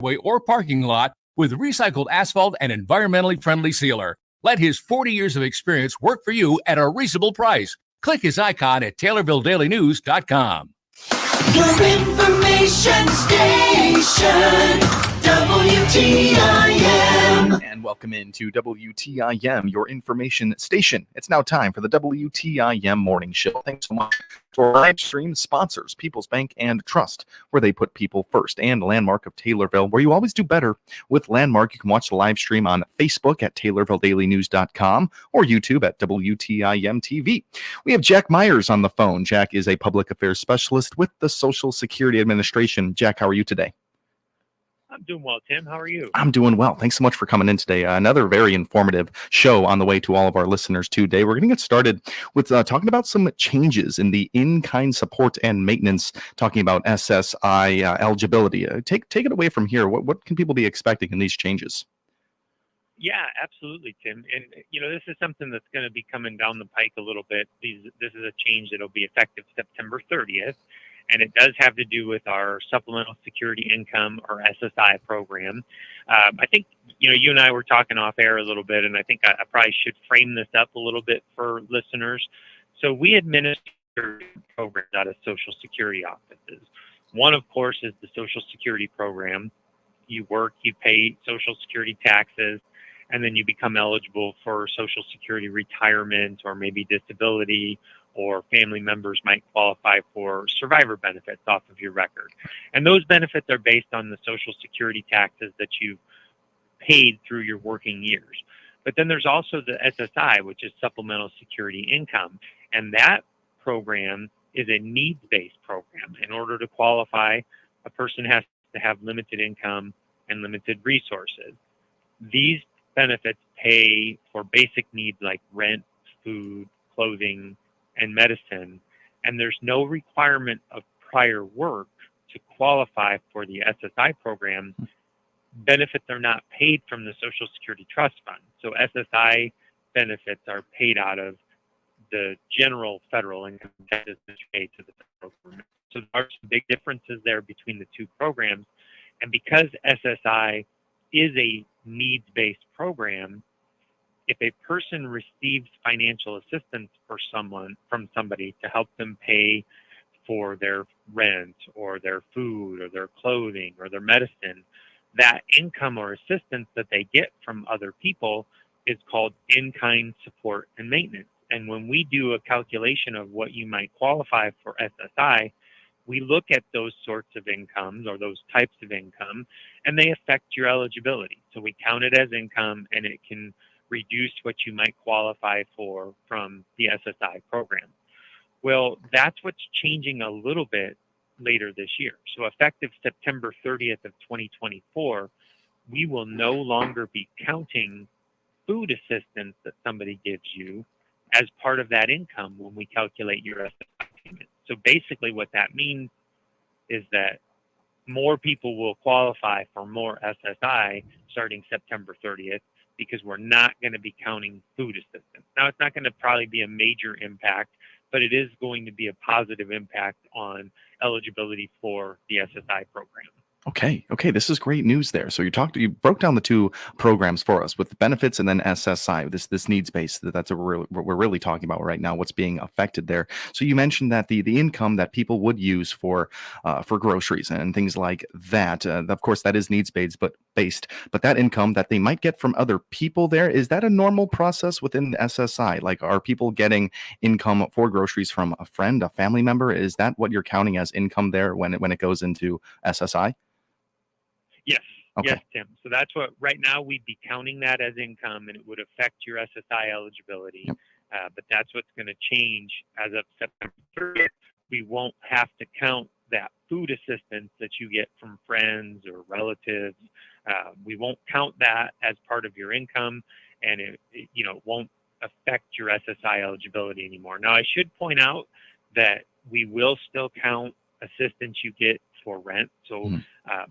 way or parking lot with recycled asphalt and environmentally friendly sealer. Let his 40 years of experience work for you at a reasonable price. Click his icon at TaylorvilleDailyNews.com. Your information station, WTIM. And welcome into WTIM, your information station. It's now time for the WTIM Morning Show. Thanks so much to our live stream sponsors, People's Bank and Trust, where they put people first, and Landmark of Taylorville, where you always do better with Landmark. You can watch the live stream on Facebook at TaylorvilleDailyNews.com or YouTube at WTIM TV. We have Jack Myers on the phone. Jack is a public affairs specialist with the Social Security Administration. Jack, how are you today? I'm doing well, Tim. How are you? I'm doing well. Thanks so much for coming in today. Another very informative show on the way to all of our listeners today. We're going to get started with talking about some changes in the in-kind support and maintenance, talking about SSI eligibility. Take it away from here. What can people be expecting in these changes? Yeah, absolutely, Tim. And, this is something that's going to be coming down the pike a little bit. This is a change that will be effective September 30th. And it does have to do with our Supplemental Security Income, or SSI program. I think, you and I were talking off air a little bit, and I think I probably should frame this up a little bit for listeners. So we administer programs out of Social Security offices. One, of course, is the Social Security program. You work, you pay Social Security taxes, and then you become eligible for Social Security retirement or maybe disability, or family members might qualify for survivor benefits off of your record. And those benefits are based on the Social Security taxes that you've paid through your working years. But then there's also the SSI, which is Supplemental Security Income. And that program is a needs-based program. In order to qualify, a person has to have limited income and limited resources. These benefits pay for basic needs like rent, food, clothing, and medicine, and there's no requirement of prior work to qualify for the SSI program. Benefits are not paid from the Social Security Trust Fund. So SSI benefits are paid out of the general federal income taxes paid to the federal government. So there are some big differences there between the two programs. And because SSI is a needs-based program, if a person receives financial assistance from somebody to help them pay for their rent or their food or their clothing or their medicine, that income or assistance that they get from other people is called in-kind support and maintenance. And when we do a calculation of what you might qualify for SSI, we look at those sorts of incomes or those types of income, and they affect your eligibility. So we count it as income, and it can reduce what you might qualify for from the SSI program. Well, that's what's changing a little bit later this year. So effective September 30th of 2024, we will no longer be counting food assistance that somebody gives you as part of that income when we calculate your SSI payment. So basically what that means is that more people will qualify for more SSI starting September 30th, because we're not going to be counting food assistance. Now, it's not going to probably be a major impact, but it is going to be a positive impact on eligibility for the SSI program. Okay. This is great news there. So you broke down the two programs for us with the benefits and then SSI, this needs based. That's what we're really talking about right now. What's being affected there? So you mentioned that the income that people would use for groceries and things like that. Of course, that is needs based, but that income that they might get from other people there, is that a normal process within the SSI? Like, are people getting income for groceries from a friend, a family member? Is that what you're counting as income there when it goes into SSI? Yes. Okay. Yes, Tim. So that's what right now we'd be counting that as income, and it would affect your SSI eligibility. Yep. But that's what's going to change as of September 30th. We won't have to count that food assistance that you get from friends or relatives. We won't count that as part of your income, and it won't affect your SSI eligibility anymore. Now, I should point out that we will still count assistance you get for rent. So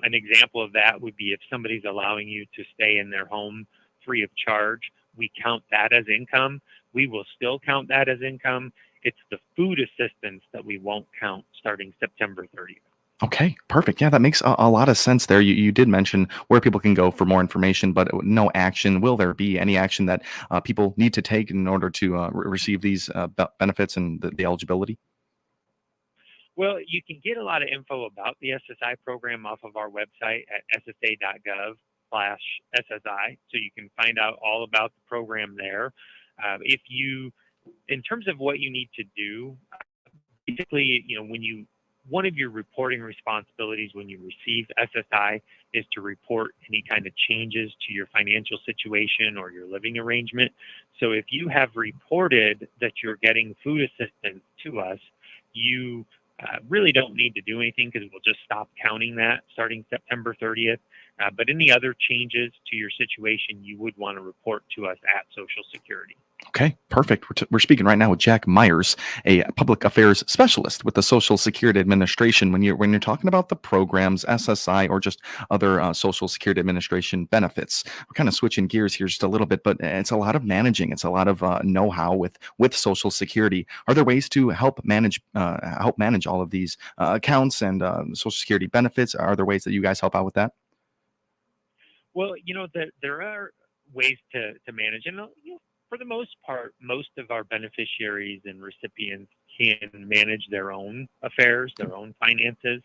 an example of that would be if somebody's allowing you to stay in their home free of charge, we count that as income. We will still count that as income. It's the food assistance that we won't count starting September 30th. Okay, perfect. Yeah, that makes a lot of sense there. You did mention where people can go for more information, but no action. Will there be any action that people need to take in order to receive these benefits and the eligibility? Well, you can get a lot of info about the SSI program off of our website at ssa.gov/SSI. So you can find out all about the program there. If you, in terms of what you need to do, basically, when one of your reporting responsibilities when you receive SSI is to report any kind of changes to your financial situation or your living arrangement. So if you have reported that you're getting food assistance to us, you really don't need to do anything because we'll just stop counting that starting September 30th. But any other changes to your situation, you would want to report to us at Social Security. Okay, perfect. We're speaking right now with Jack Myers, a public affairs specialist with the Social Security Administration. When you're talking about the programs, SSI, or just other Social Security Administration benefits, we're kind of switching gears here just a little bit, but it's a lot of managing. It's a lot of know-how with Social Security. Are there ways to help manage all of these accounts and Social Security benefits? Are there ways that you guys help out with that? Well, there are ways to manage, and for the most part, most of our beneficiaries and recipients can manage their own affairs, their own finances.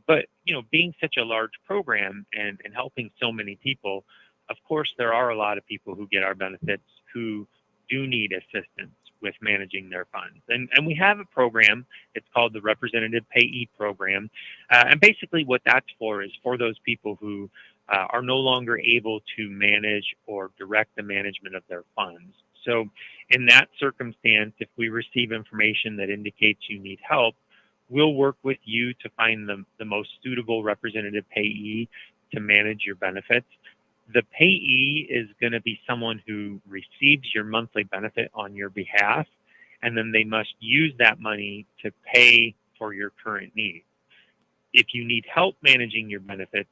But being such a large program and helping so many people, of course, there are a lot of people who get our benefits who do need assistance with managing their funds. And we have a program. It's called the Representative Payee Program. And basically what that's for is for those people who are no longer able to manage or direct the management of their funds. So in that circumstance, if we receive information that indicates you need help, we'll work with you to find the most suitable representative payee to manage your benefits. The payee is going to be someone who receives your monthly benefit on your behalf, and then they must use that money to pay for your current needs. If you need help managing your benefits,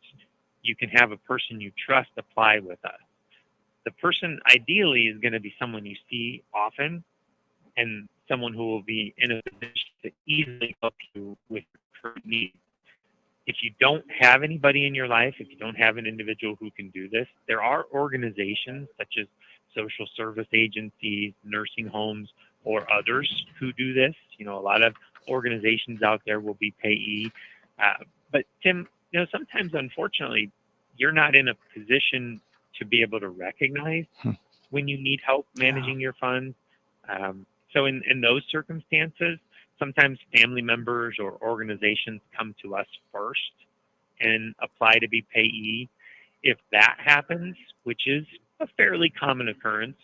you can have a person you trust apply with us. The person ideally is going to be someone you see often and someone who will be in a position to easily help you with your current needs. If you don't have anybody in your life, if you don't have an individual who can do this, there are organizations such as social service agencies, nursing homes, or others who do this. A lot of organizations out there will be payee. But Tim, sometimes unfortunately, you're not in a position to be able to recognize when you need help managing your funds. So in those circumstances, sometimes family members or organizations come to us first and apply to be payee. If that happens, which is a fairly common occurrence,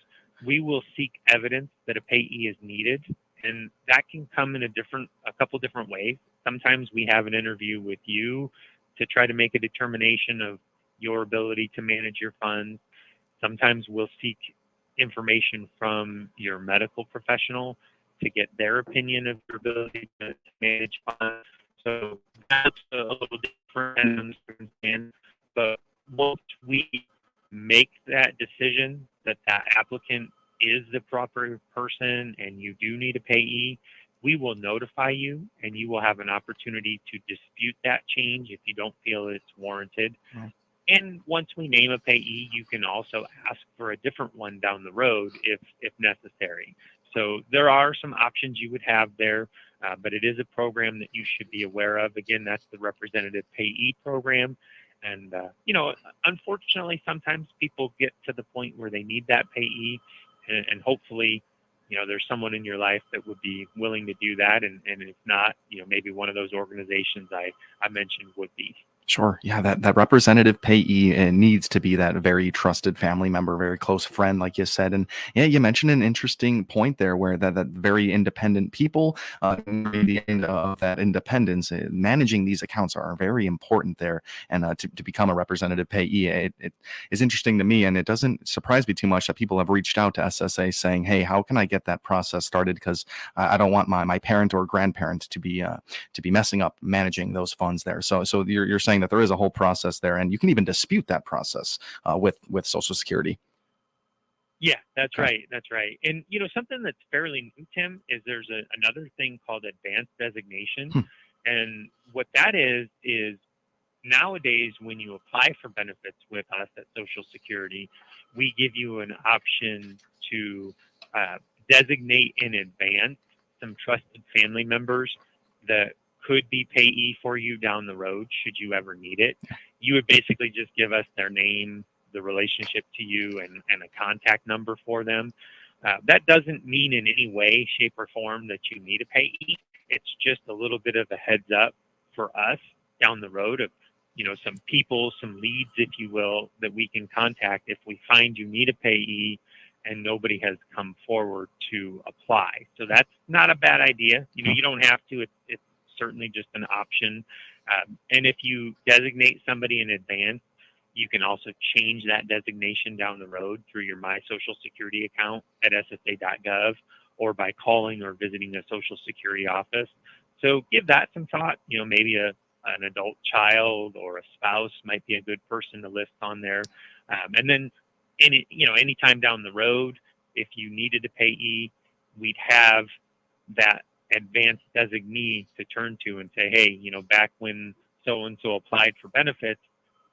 we will seek evidence that a payee is needed. And that can come in a couple different ways. Sometimes we have an interview with you to try to make a determination of your ability to manage your funds. Sometimes we'll seek information from your medical professional to get their opinion of your ability to manage funds. So that's a little different circumstance. But once we make that decision that applicant is the proper person and you do need a payee, we will notify you and you will have an opportunity to dispute that change if you don't feel it's warranted. Right. And once we name a payee, you can also ask for a different one down the road if necessary. So there are some options you would have there, but it is a program that you should be aware of. Again, that's the Representative Payee Program. And, unfortunately, sometimes people get to the point where they need that payee, and hopefully, there's someone in your life that would be willing to do that. And if not, maybe one of those organizations I mentioned would be. Sure. Yeah, that representative payee needs to be that very trusted family member, very close friend, like you said. And yeah, you mentioned an interesting point there where that very independent people, near the end of that independence, managing these accounts are very important there. And to become a representative payee, it is interesting to me. And it doesn't surprise me too much that people have reached out to SSA saying, hey, how can I get that process started? Because I don't want my parent or grandparent to be messing up managing those funds there. So you're saying that there is a whole process there, and you can even dispute that process with Social Security. Yeah, that's Okay. right. That's right. And something that's fairly new, Tim, is there's another thing called advanced designation, Hmm. And what that is nowadays when you apply for benefits with us at Social Security, we give you an option to designate in advance some trusted family members that could be payee for you down the road should you ever need it. You would basically just give us their name, the relationship to you, and a contact number for them. That doesn't mean in any way, shape, or form that you need a payee. It's just a little bit of a heads up for us down the road of, some people, some leads, if you will, that we can contact if we find you need a payee and nobody has come forward to apply. So that's not a bad idea. You don't have to. It's certainly just an option. And if you designate somebody in advance, you can also change that designation down the road through your My Social Security account at ssa.gov or by calling or visiting a Social Security office. So give that some thought. Maybe an adult child or a spouse might be a good person to list on there. And then anytime down the road, if you needed a payee, we'd have that advanced designee to turn to and say, hey, back when so-and-so applied for benefits,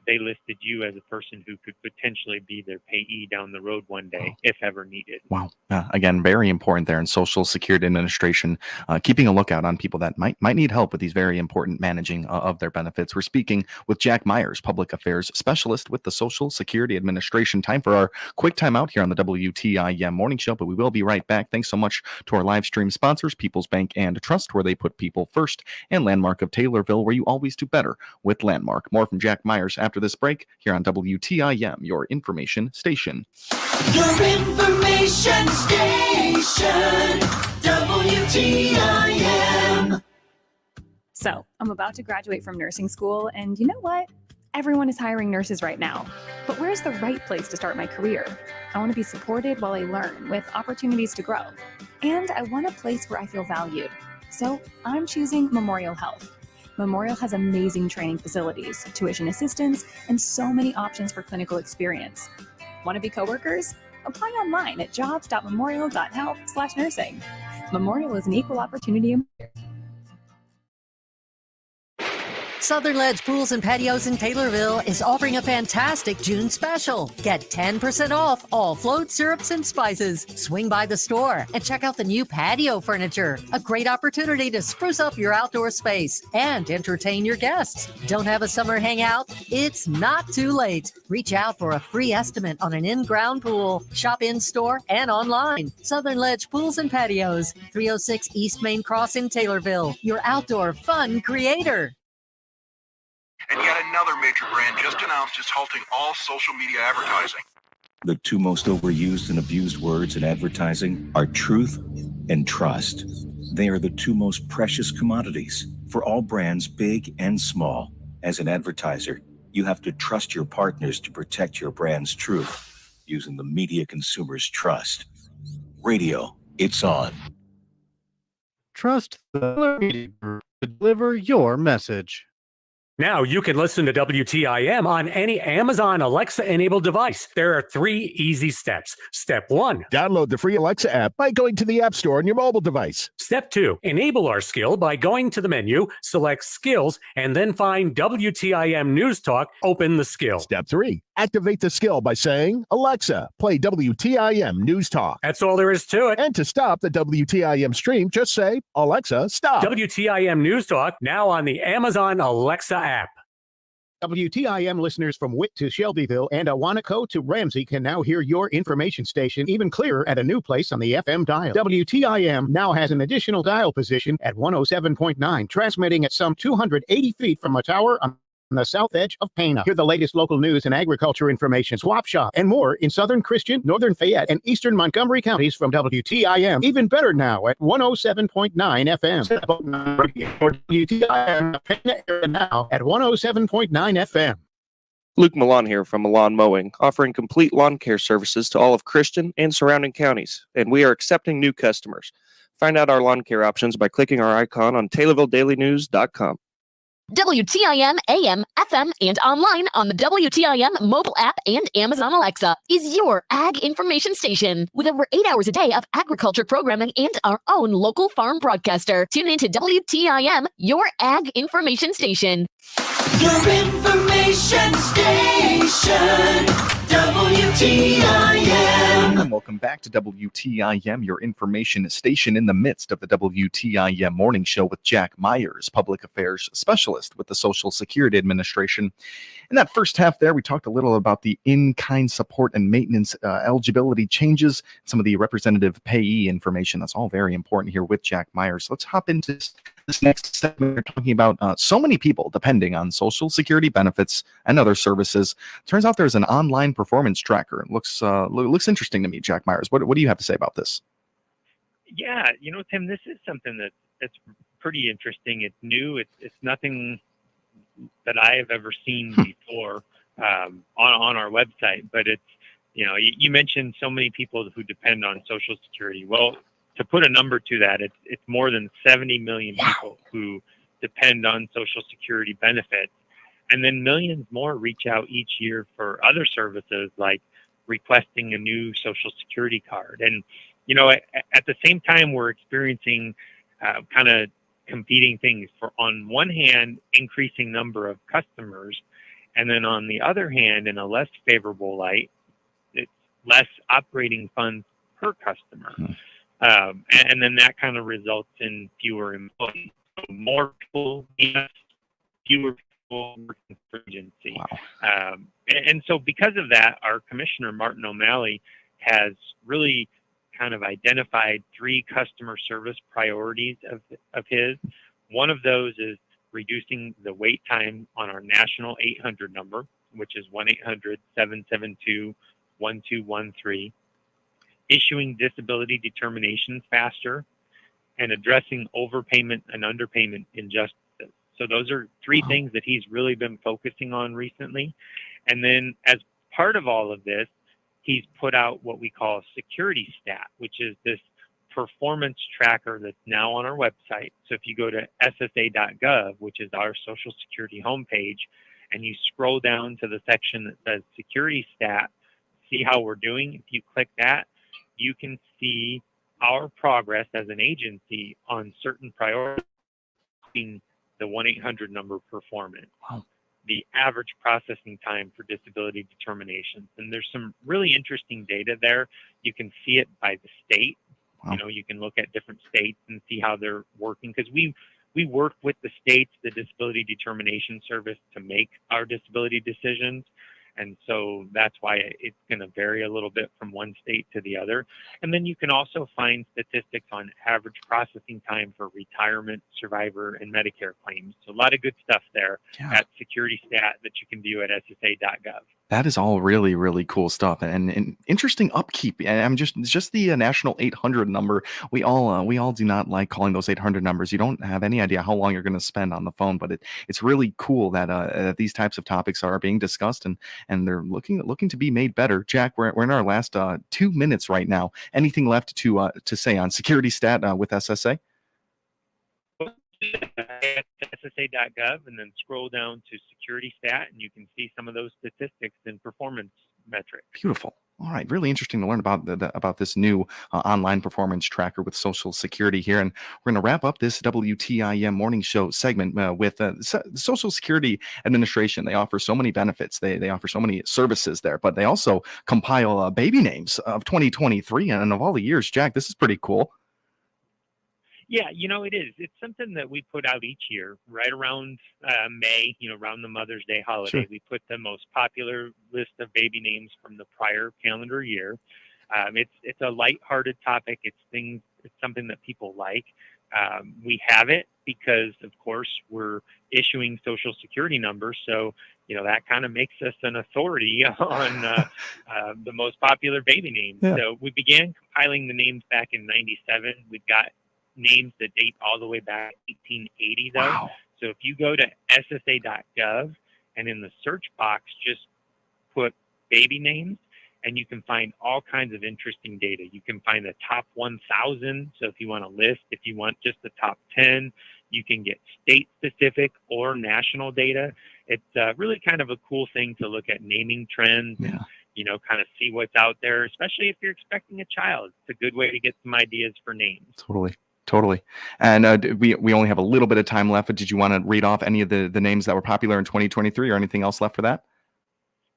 they listed you as a person who could potentially be their payee down the road one day, if ever needed. Wow. Again, very important there in Social Security Administration, keeping a lookout on people that might need help with these very important managing of their benefits. We're speaking with Jack Myers, Public Affairs Specialist with the Social Security Administration. Time for our quick time out here on the WTIM Morning Show, but we will be right back. Thanks so much to our live stream sponsors, People's Bank and Trust, where they put people first, and Landmark of Taylorville, where you always do better with Landmark. More from Jack Myers after this break here on WTIM, your information station. Your information station, WTIM. So, I'm about to graduate from nursing school, and you know what? Everyone is hiring nurses right now. But where's the right place to start my career? I want to be supported while I learn, with opportunities to grow. And I want a place where I feel valued. So, I'm choosing Memorial Health. Memorial has amazing training facilities, tuition assistance, and so many options for clinical experience. Want to be coworkers? Apply online at jobs.memorial.health/nursing. Memorial is an equal opportunity employer. Southern Ledge Pools and Patios in Taylorville is offering a fantastic June special. Get 10% off all float syrups and spices. Swing by the store and check out the new patio furniture. A great opportunity to spruce up your outdoor space and entertain your guests. Don't have a summer hangout? It's not too late. Reach out for a free estimate on an in-ground pool. Shop in-store and online. Southern Ledge Pools and Patios, 306 East Main Cross in Taylorville. Your outdoor fun creator. And yet another major brand just announced it's halting all social media advertising. The two most overused and abused words in advertising are truth and trust. They are the two most precious commodities for all brands, big and small. As an advertiser, you have to trust your partners to protect your brand's truth using the media consumers trust. Radio, it's on. Trust the media group to deliver your message. Now you can listen to WTIM on any Amazon Alexa-enabled device. There are 3 easy steps. Step 1. Download the free Alexa app by going to the App Store on your mobile device. Step 2. Enable our skill by going to the menu, select Skills, and then find WTIM News Talk. Open the skill. Step 3. Activate the skill by saying, Alexa, play WTIM News Talk. That's all there is to it. And to stop the WTIM stream, just say, Alexa, stop. WTIM News Talk, now on the Amazon Alexa app. WTIM listeners from Witt to Shelbyville and Awanaco to Ramsey can now hear your information station even clearer at a new place on the FM dial. WTIM now has an additional dial position at 107.9, transmitting at some 280 feet from a tower on the south edge of Pana. Hear the latest local news and agriculture information, swap shop, and more in southern Christian, northern Fayette, and eastern Montgomery counties from WTIM. Even better now at 107.9 FM. WTIM Pana area now at 107.9 FM. Luke Milan here from Milan Mowing, offering complete lawn care services to all of Christian and surrounding counties, and we are accepting new customers. Find out our lawn care options by clicking our icon on TaylorvilleDailyNews.com. WTIM AM, FM, and online on the WTIM mobile app and Amazon Alexa is your ag information station with over 8 hours a day of agriculture programming and our own local farm broadcaster. Tune into WTIM, your ag information station. Your information station, WTIM. And welcome back to WTIM, your information station in the midst of the WTIM morning show with Jack Myers, public affairs specialist with the Social Security Administration. In that first half there, we talked a little about the in-kind support and maintenance eligibility changes, some of the representative payee information. That's all very important here with Jack Myers. Let's hop into this next segment. We're talking about so many people depending on Social Security benefits and other services. Turns out there's an online performance tracker. It looks interesting to me, Jack Myers. What do you have to say about this? Yeah, Tim, this is something that's pretty interesting. It's new. It's nothing that I have ever seen before on our website. But it's, you mentioned so many people who depend on Social Security. Well, to put a number to that, it's more than 70 million people who depend on Social Security benefits. And then millions more reach out each year for other services like requesting a new Social Security card. And, at the same time, we're experiencing kind of competing things. For on one hand, increasing number of customers, and then on the other hand, in a less favorable light, it's less operating funds per customer. And then that kind of results in fewer employees. So more people, yes, fewer people working for agency. Wow. And so because of that, our commissioner, Martin O'Malley, has really kind of identified 3 customer service priorities of his. One of those is reducing the wait time on our national 800 number, which is 1-800-772-1213, issuing disability determinations faster, and addressing overpayment and underpayment injustices. So those are 3 things that he's really been focusing on recently. And then as part of all of this, he's put out what we call Security Stat, which is this performance tracker that's now on our website. So if you go to ssa.gov, which is our Social Security homepage, and you scroll down to the section that says Security Stat, see how we're doing. If you click that, you can see our progress as an agency on certain priorities, the 1-800 number performance, the average processing time for disability determinations. And there's some really interesting data there. You can see it by the state. You can look at different states and see how they're working, because we work with the states, the Disability Determination Service, to make our disability decisions. And so that's why it's going to vary a little bit from one state to the other. And then you can also find statistics on average processing time for retirement, survivor, and Medicare claims. So a lot of good stuff there at Security Stat that you can view at ssa.gov. That is all really, really cool stuff, and interesting upkeep. And I'm just the national 800 number. We all do not like calling those 800 numbers. You don't have any idea how long you're going to spend on the phone, but it's really cool that these types of topics are being discussed and they're looking to be made better. Jack, we're in our last 2 minutes right now. Anything left to say on Security Stat with SSA? ssa.gov, and then scroll down to Security Stat, and you can see some of those statistics and performance metrics. Beautiful. All right, really interesting to learn about about this new online performance tracker with Social Security here, and we're going to wrap up this WTIM morning show segment with the Social Security Administration. They offer so many benefits, they offer so many services there, but they also compile baby names of 2023 and of all the years. Jack, this is pretty cool. Yeah, it is. It's something that we put out each year, right around May, around the Mother's Day holiday. Sure. We put the most popular list of baby names from the prior calendar year. It's a lighthearted topic. It's something that people like. We have it because, of course, we're issuing Social Security numbers. So, that kind of makes us an authority on the most popular baby names. Yeah. So we began compiling the names back in '97. We've got names that date all the way back to 1880, though. Wow. So if you go to ssa.gov and in the search box, just put baby names, and you can find all kinds of interesting data. You can find the top 1,000. So if you want a list, if you want just the top 10, You can get state-specific or national data. It's really kind of a cool thing to look at naming trends and, kind of see what's out there, especially if you're expecting a child. It's a good way to get some ideas for names. Totally. And we only have a little bit of time left, but did you want to read off any of the names that were popular in 2023 or anything else left for that?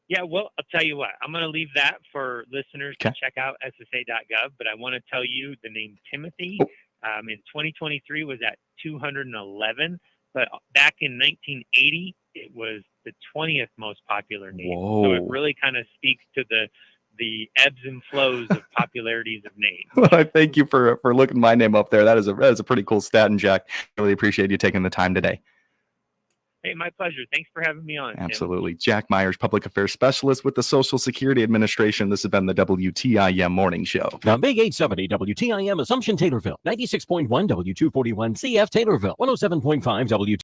Yeah, well, I'll tell you what. I'm going to leave that for listeners to check out ssa.gov, but I want to tell you the name Timothy in 2023 was at 211, but back in 1980, it was the 20th most popular name. Whoa. So it really kind of speaks to the ebbs and flows of popularities of names. Well, I thank you for looking my name up there. That is a pretty cool stat, and Jack, I really appreciate you taking the time today. Hey, my pleasure. Thanks for having me on. Absolutely. Tim. Jack Myers, Public Affairs Specialist with the Social Security Administration. This has been the WTIM Morning Show. Now, Big 870 WTIM Assumption Taylorville, 96.1 W241 CF Taylorville, 107.5 W.